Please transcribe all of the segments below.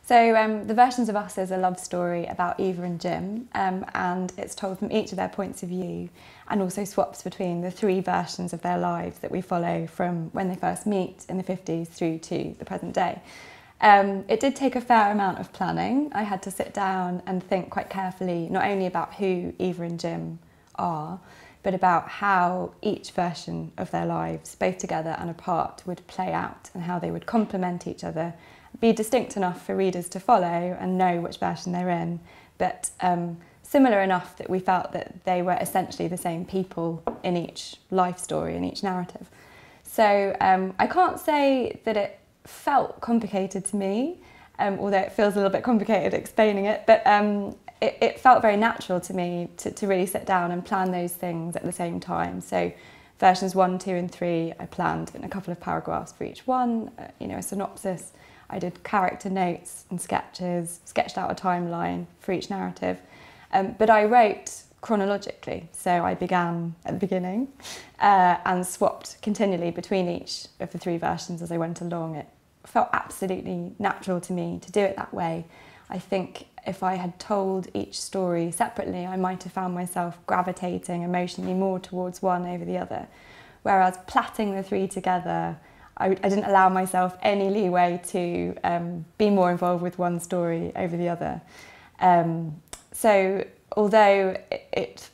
So the Versions of Us is a love story about Eva and Jim, and it's told from each of their points of view, and also swaps between the three versions of their lives that we follow from when they first meet in the 50s through to the present day. It did take a fair amount of planning. I had to sit down and think quite carefully, not only about who Eva and Jim are, but about how each version of their lives, both together and apart, would play out and how they would complement each other, be distinct enough for readers to follow and know which version they're in, but similar enough that we felt that they were essentially the same people in each life story, in each narrative. So I can't say that it felt complicated to me, although it feels a little bit complicated explaining it, but it felt very natural to me to really sit down and plan those things at the same time. So versions 1, 2 and 3, I planned in a couple of paragraphs for each one, a synopsis. I did character notes and sketches, sketched out a timeline for each narrative, but I wrote chronologically. So I began at the beginning and swapped continually between each of the three versions as I went along. It felt absolutely natural to me to do it that way. I think if I had told each story separately, I might have found myself gravitating emotionally more towards one over the other. Whereas plaiting the three together, I didn't allow myself any leeway to be more involved with one story over the other. So although it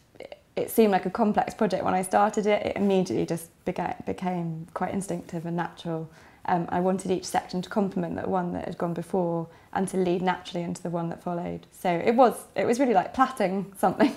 seemed like a complex project when I started it, it immediately just became quite instinctive and natural. I wanted each section to complement the one that had gone before and to lead naturally into the one that followed. So it was really like plaiting something.